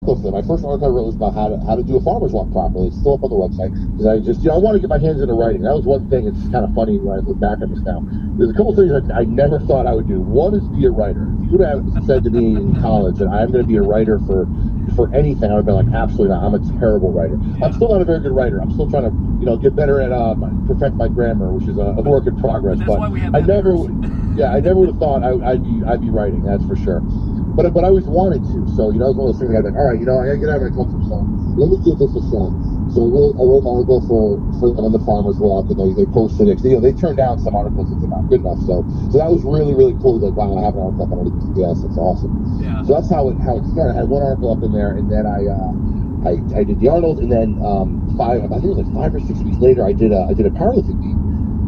article for them. My first article I wrote was about how to do a farmer's walk properly. It's still up on the website because I just, I want to get my hands into writing. That was one thing. It's kind of funny when I look back on this now. There's a couple things I never thought I would do. One is be a writer. If you would have said to me in college that I'm going to be a writer for anything, I would have been like, absolutely not. I'm a terrible writer. I'm still not a very good writer. I'm still trying to, get better at perfect my grammar, which is a work in progress. But I never would have thought I'd be writing. That's for sure. But I always wanted to. So it was one of those things. I was like, all right, I gotta get out of my comfort zone. Let me give this a shot. So I wrote an article for them on the Farmers Walk, and they posted it. They turned down some articles that they're not good enough. So that was really, really cool. Like, wow, I have an article up on it. Yes, that's awesome. Yeah. So that's how it started. I had one article up in there, and then I did the Arnold, and then I think it was like 5 or 6 weeks later, I did a powerlifting meet,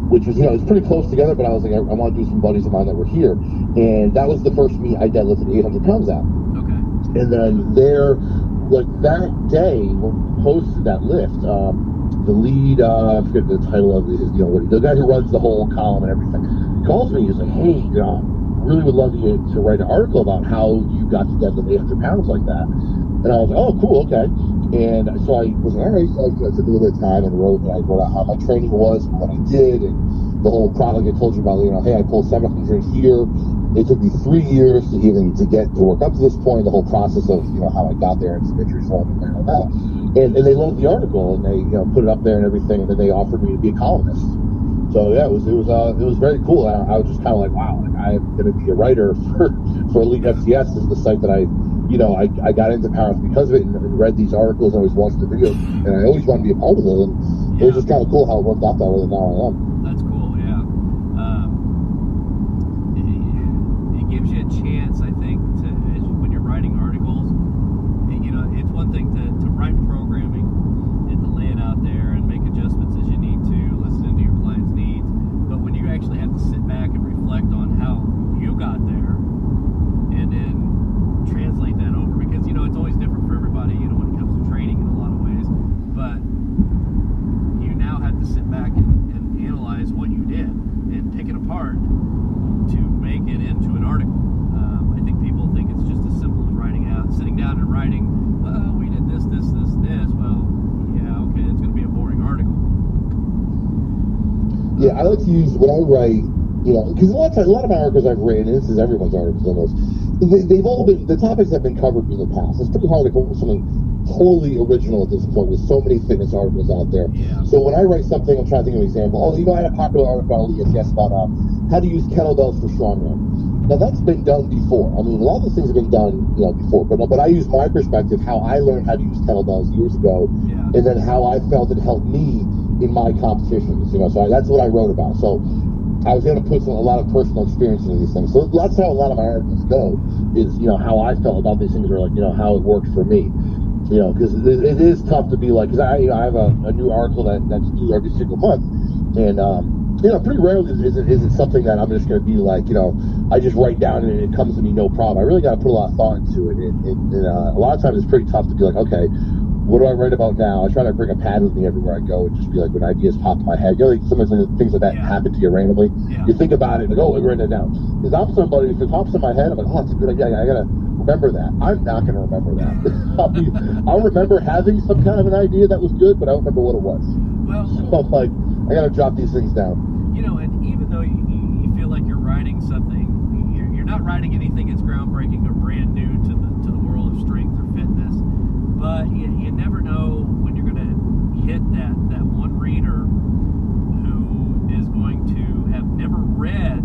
which was, it's pretty close together, but I was like, I want to do some buddies of mine that were here. And that was the first meet I deadlifted 800 pounds at. Okay. And then that day, when we posted that lift, the lead, I forget the title of it, the guy who runs the whole column and everything, calls me. He's like, hey, really would love you to write an article about how you got to deadlift 800 pounds like that. And I was like, oh, cool, okay. And so I was like, all right. So I took a little bit of time and I wrote out how my training was and what I did and the whole product I told you about. Hey, I pulled 700 here. It took me 3 years to get to work up to this point. The whole process of how I got there and some injuries from and all that. And they loved the article and they put it up there and everything. And then they offered me to be a columnist. So yeah, it was very cool. I was just kind of like, wow, I'm going to be a writer for Elite FTS. This is the site that I got into powerlifting because of it and read these articles and always watched the videos, and I always wanted to be a part of it. And it was just kind of cool how it worked out that way. And now I am. That's cool. Yeah. It gives you a chance, I think, when you're writing articles. It's one thing to write programming and to lay it out there and make adjustments as you need to, listening to your client's needs. But when you actually have to sit back and reflect on how you got there, and then translate that over, because it's always different for everybody, when it comes to training in a lot of ways. But you now have to sit back and analyze what you did and pick it apart to make it into an article. I think people think it's just as simple as sitting down and writing, we did this. Well, yeah, okay, it's going to be a boring article. Yeah, I like to use, when I write, because a lot of my articles I've written, and this is everyone's articles almost, they've all been, the topics have been covered in the past. It's pretty hard to come up with something totally original at this point with so many fitness articles out there. Yeah. So when I write something, I'm trying to think of an example. I had a popular article on ESS about how to use kettlebells for strongman. Now that's been done before. I mean, a lot of these things have been done, before. But I use my perspective, how I learned how to use kettlebells years ago, and then how I felt it helped me in my competitions. So that's what I wrote about. So I was able to put a lot of personal experience into these things. So that's how a lot of my articles go, is, how I felt about these things, or how it worked for me. Because it is tough to be like, because I have a new article that's due every single month. And, pretty rarely is it something that I'm just going to be like, I just write down and it comes to me no problem. I really got to put a lot of thought into it. And a lot of times it's pretty tough to be like, okay, what do I write about now? I try to bring a pad with me everywhere I go and just be like, when ideas pop in my head, sometimes things like that happen to you randomly. Yeah. You think about it, like, oh, I write that down. Because I'm somebody, if it pops in my head, I'm like, oh, it's a good idea. I got to remember that. I'm not going to remember that. I'll remember having some kind of an idea that was good, but I don't remember what it was. Well, so I'm like, I got to jot these things down. And even though you feel like you're writing something, you're not writing anything that's groundbreaking or brand new to the world of strength or fitness. But you never know when you're going to hit that one reader who is going to have never read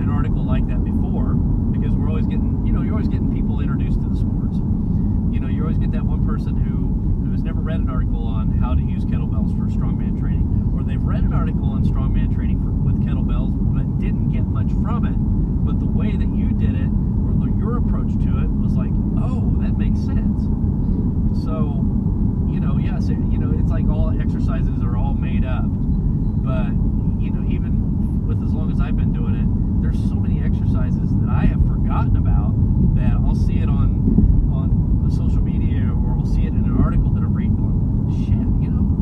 an article like that before, because we're always getting, you're always getting people introduced to the sports. You always get that one person who has never read an article on how to use kettlebells for strongman training, or they've read an article on strongman training with kettlebells but didn't get much from it. But the way that you did it, or your approach to it, was like, oh, that makes sense. So, yes, it's like all exercises are all made up. But, even with as long as I've been doing it, there's so many exercises that I have forgotten about that I'll see it on the social media, or I'll see it in an article that I'm reading going, shit,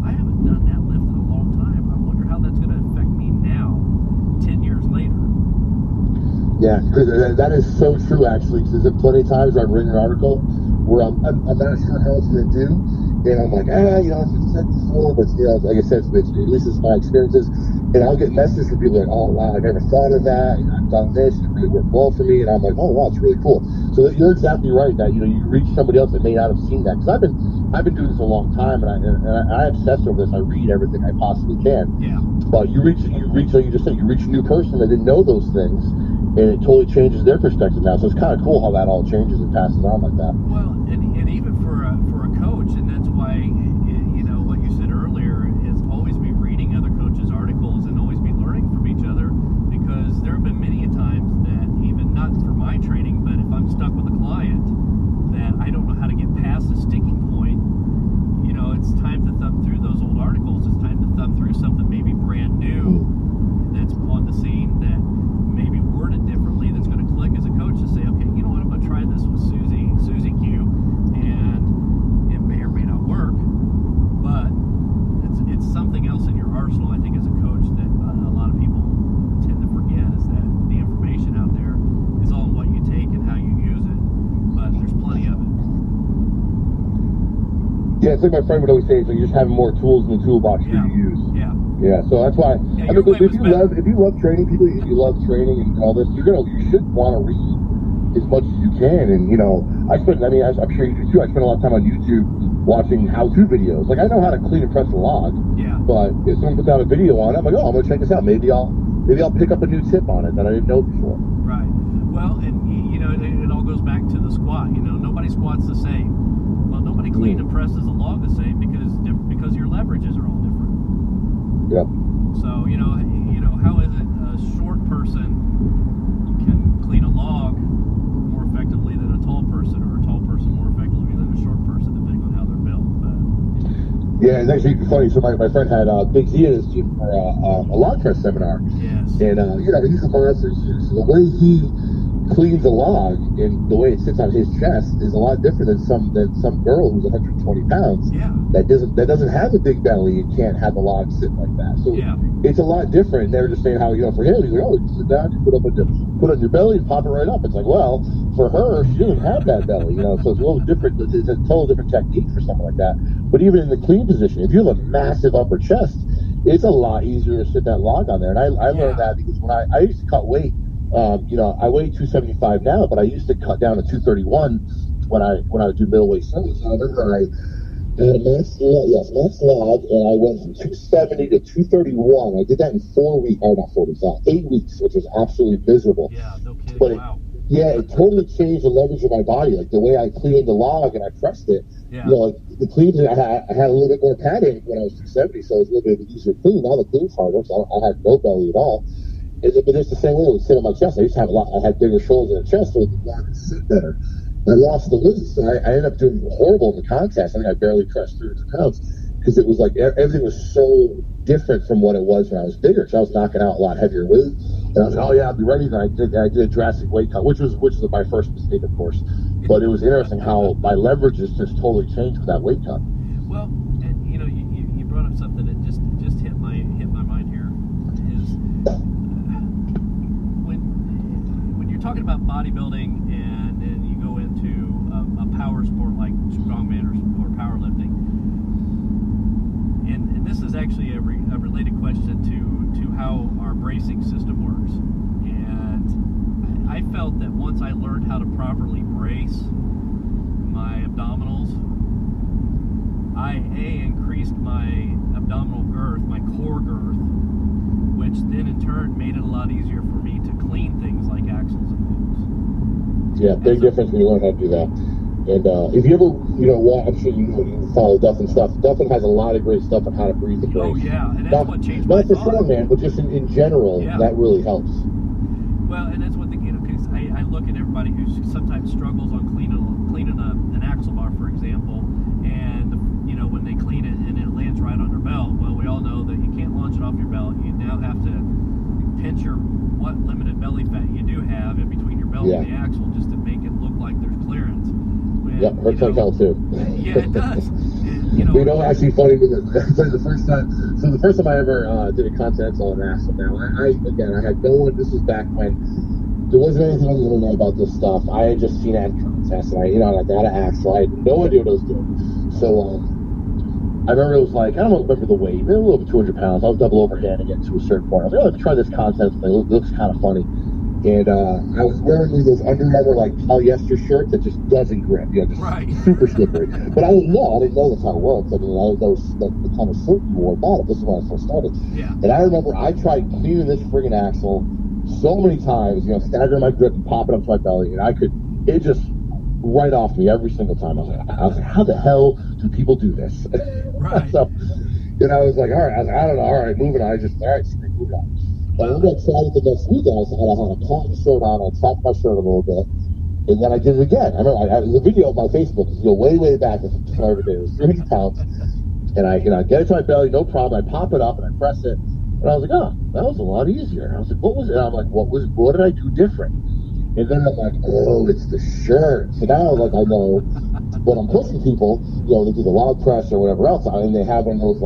I haven't done that lift in a long time. I wonder how that's going to affect me now, 10 years later. Yeah, because that is so true, actually. Because there's plenty of times where I've written an article where I'm not sure how it's going to do, and I'm like, it's said before, but like I said, at least it's my experiences. And I'll get messages from people like, oh wow, I never thought of that. I've done this, it really worked well for me, and I'm like, oh wow, it's really cool. So you're exactly right that you reach somebody else that may not have seen that. Because I've been doing this a long time, and I obsess over this. I read everything I possibly can. Yeah. But you reach, like you just said, you reach a new person that didn't know those things, and it totally changes their perspective now. So it's kind of cool how that all changes and passes on like that. Well, and even for a coach, and that's why what you said earlier is always be reading other coaches' articles and always be learning from each other, because there have been many times that even not for my training, but if I'm stuck with a client that I don't know how to get past a sticking point, it's time to thumb through those old articles. It's time to thumb through something maybe brand new that's on the scene that maybe worded differently that's going to click as a coach to say, okay, you know what, I'm going to try this with Susie Q, and it may or may not work, but it's something else in your arsenal. I think as a coach that a lot of people tend to forget is that the information out there is all in what you take and how you use it, but there's plenty of it. Yeah, it's like my friend would always say, you just have more tools in the toolbox for you to use. Yeah. Yeah, so that's why. Yeah, if you love training people, if you love training and all this, you should want to read as much as you can. And I'm sure you do too. I spend a lot of time on YouTube watching how-to videos. Like I know how to clean and press a log. Yeah. But if someone puts out a video on it, I'm like, oh, I'm gonna check this out. Maybe I'll pick up a new tip on it that I didn't know before. Right. Well, and it all goes back to the squat. Nobody squats the same. Well, nobody clean and presses a log the same because your leverages are all different. Yep. So how is it a short person can clean a log more effectively than a tall person, or a tall person more effectively than a short person, depending on how they're built? But yeah, it's actually funny. So my friend had Big Z at his gym for a log press seminar. Yes. And he's a monster. So the way he cleans a log and the way it sits on his chest is a lot different than some girl who's 120 pounds. Yeah. That doesn't have a big belly and can't have the log sit like that. So it's a lot different. And they were just saying how for him he's like, oh, you sit down, you put on your belly and pop it right up. It's like, well, for her she doesn't have that belly, so it's a little different. It's a total different technique for something like that. But even in the clean position, if you have a massive upper chest, it's a lot easier to sit that log on there. And I learned that because when I used to cut weight. I weigh 275 now, but I used to cut down to 231 when I would do middleweight semis. I remember I had a max log, and I went from 270 to 231. I did that in 8 weeks, which was absolutely miserable. Yeah, no kidding. But it totally changed the leverage of my body, like the way I cleaned the log and I pressed it. Yeah. The cleans, I had a little bit more padding when I was 270, so it was a little bit easier to clean. Now the clean's harder, so I had no belly at all. But it's the same way it would sit on my chest. I used to have I had bigger shoulders and a chest, so the log would sit better. I lost the weight, so I ended up doing horrible in the contest. I think I barely pressed 300 pounds because it was like everything was so different from what it was when I was bigger. So I was knocking out a lot heavier weight, and I was like, oh yeah, I'll be ready. And I did a drastic weight cut, which was my first mistake, of course. But it was interesting how my leverages just totally changed with that weight cut. Well, and you brought up something that just hit my mind here. Is when you're talking about bodybuilding and then you go into a power sport like strongman or powerlifting, and this is actually a related question to how our bracing system works. And I felt that once I learned how to properly brace my abdominals, I increased my abdominal girth, my core girth, which then in turn made it a lot easier for me to clean things like axles and hooks. Yeah, big difference when you learn how to do that. And if you ever, watch, I'm sure you follow Duffin stuff. Duffin has a lot of great stuff on how to breathe the brace. Oh yeah, and that's what changed my thought. Not for Strongman, but just in general, that really helps. Well, and that's what because I look at everybody who sometimes struggles on cleaning an axle bar, for example, and when they clean it and it lands right on their belt. Well, we all know that you can't launch it off your belt. You now have to pinch what limited belly fat you do have in between your belt and the axle just to make it look like there's clearance. Yeah, hurts like hell too. Yeah, it does. And, actually funny because the first time I ever did a continental on axle. Now I had no one. This was back when there wasn't anything on the internet about this stuff. I had just seen ad contests, and I got an axle. I had no idea what I was doing. So, I remember it was like, I don't remember the weight, maybe a little over 200 pounds. I was double overhand to get to a certain point. I was like, oh, let's try this contest thing. It looks kind of funny. And I was wearing those Under Armour like polyester shirts that just doesn't grip, just super slippery. But I didn't know that's how it works. I mean, that was the kind of shirt you wore about it. This is when I first started. Yeah. And I remember I tried cleaning this friggin' axle so many times, staggering my grip and popping up to my belly, and it just right off me every single time. I was like, how the hell do people do this? Right. So, I was like, all right, I don't know, all right, moving on. All right, move on. And then I tried it the next week, I had a cotton shirt on, I tacked my shirt a little bit, and then I did it again. I remember the video of my Facebook, way, way back, if I ever did. It was 300 pounds, and I get it to my belly, no problem. I pop it up and I press it, and I was like, oh, that was a lot easier. I was like, what was it? And I'm like, what did I do different? And then I'm like, oh, it's the shirt. So now, I know when I'm pushing people, they do the log press or whatever else, and they have one of those,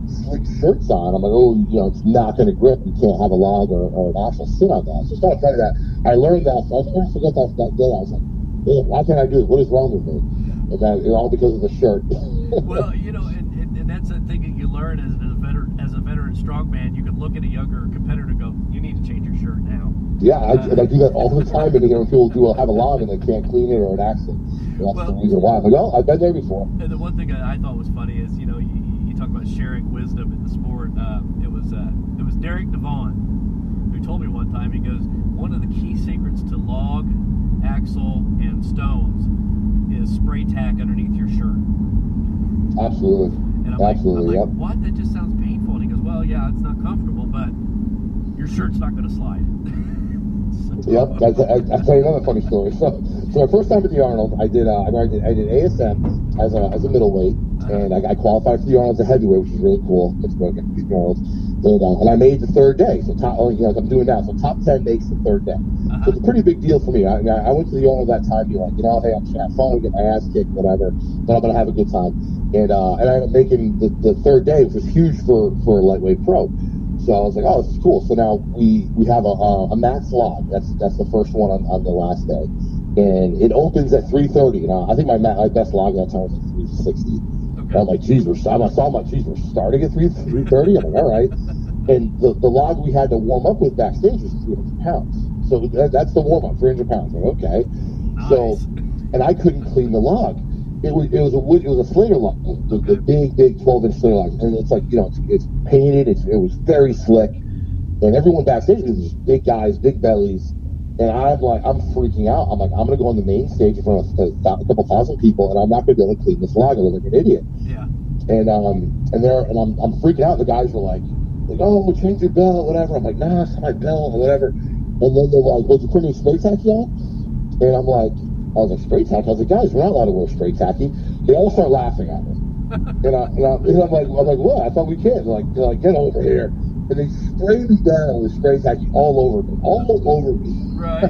slick shirts on. I'm like, oh, it's not going to grip. You can't have a log or an axle sit on that. So I started trying that. I learned that. So I never forget that day. I was like, man, why can't I do this? What is wrong with me? And that, all because of the shirt. Well, and that's the thing that you learn as a veteran strongman. You can look at a younger competitor and go, you need to change your shirt now. Yeah, I do that all the time. And people have a log and they can't clean it or an axle. That's the reason why. I'm like, oh, I've been there before. And the one thing I thought was funny is, you talk about sharing wisdom in the sport. It was Derek Devon who told me one time. He goes, one of the key secrets to log, axle, and stones is spray tack underneath your shirt. Absolutely. And I'm like, what? That just sounds painful. And he goes, well, yeah, it's not comfortable, but your shirt's not going to slide. Yep, I'll tell you another funny story. So my first time at the Arnold, I did ASM as a middleweight, and I qualified for the Arnold as a heavyweight, which is really cool. It's great, these Arnolds. And I made the third day. So as I'm doing now. So top 10 makes the third day. So it's a pretty big deal for me. I went to the Arnold that time, being like, hey, I'm just gonna have fun, get my ass kicked, whatever, but I'm gonna have a good time. And I ended up making the third day, which was huge for a lightweight pro. So I was like, oh, this is cool. So now we have a max log. That's the first one on the last day, and it opens at 3:30. Now I think my best log that time was at 3:60. Okay. I'm like, geez, we're starting at 3:30. I'm like, all right. And the log we had to warm up with backstage was 300 pounds. So that's the warm up, 300 pounds. I'm like, okay. Nice. So, and I couldn't clean the log. It was a Slater log, the big 12-inch Slater log, and it's like, it's painted. It was very slick, and everyone backstage was these big guys, big bellies, and I'm freaking out. I'm like, I'm gonna go on the main stage in front of a couple thousand people, and I'm not gonna be able to clean this log. I look like an idiot. Yeah. And I'm freaking out. The guys were like, oh, change your belt, whatever. I'm like, nah, it's not my belt or whatever. And then they're like, was you putting spray tacky on? And I was like, spray tacky? I was like, guys, we're not allowed to wear spray tacky. They all start laughing at me. and I'm like, what? I thought we can't. They're like, get over here. And they sprayed me down with spray tacky all over me. Right.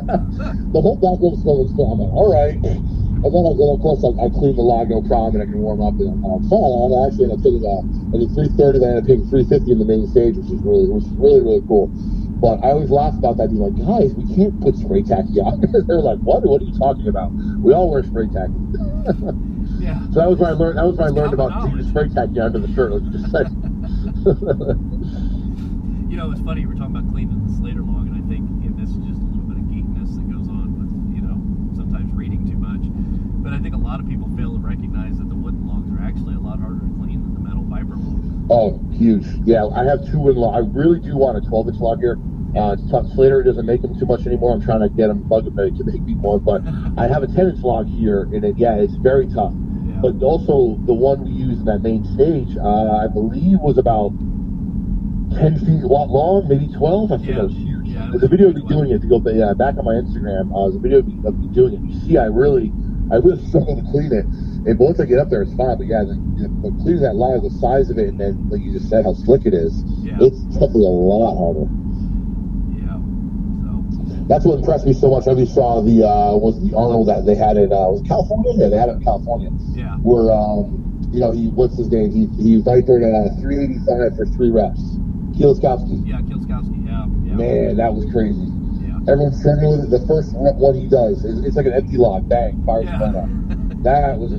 The whole back room smelled like spray. I'm like, all right. And then of course, I cleaned the log, no problem, and I can warm up, and I'm fine. And I actually ended up picking I did 3:30, then I ended up picking 3:50 in the main stage, which is really, really cool. But I always laugh about that, being like, guys, we can't put spray tacky on. They're like, what? What are you talking about? We all wear spray tacky. Yeah. So that was when I learned about using spray tacky under the shirt, like you just said. It's funny, we're talking about cleaning the Slater log, and I think this is just a little bit of geekness that goes on with, sometimes reading too much. But I think a lot of people fail to recognize that the wooden logs are actually a lot harder to clean than the metal fiber logs. Oh, huge. Yeah, I have two wooden logs. I really do want a 12-inch log here. Slater doesn't make them too much anymore. I'm trying to get them to make me more, but I have a 10-inch log here, and it's very tough. Yeah. But also, the one we use in that main stage, I believe was about 10 feet long, maybe 12. I think that was huge. Yeah, there's a video of me doing it. If you go back on my Instagram, there's a video of me doing it. You see, I really struggle to clean it. And once I get up there, it's fine. But yeah, cleaning that log, the size of it, and then, like you just said, how slick it is, it's definitely a lot harder. That's what impressed me so much. I really saw the Arnold that they had in was it California? Yeah, they had it in California. Yeah. Where what's his name? He vipered at 385 for 3 reps. Kielskowski. Yeah, Kielskowski. Yeah. Man, that was crazy. Yeah. Everyone's struggling with it. The first one he does, it's like an empty log. Bang, fires Yeah. the gun up. That was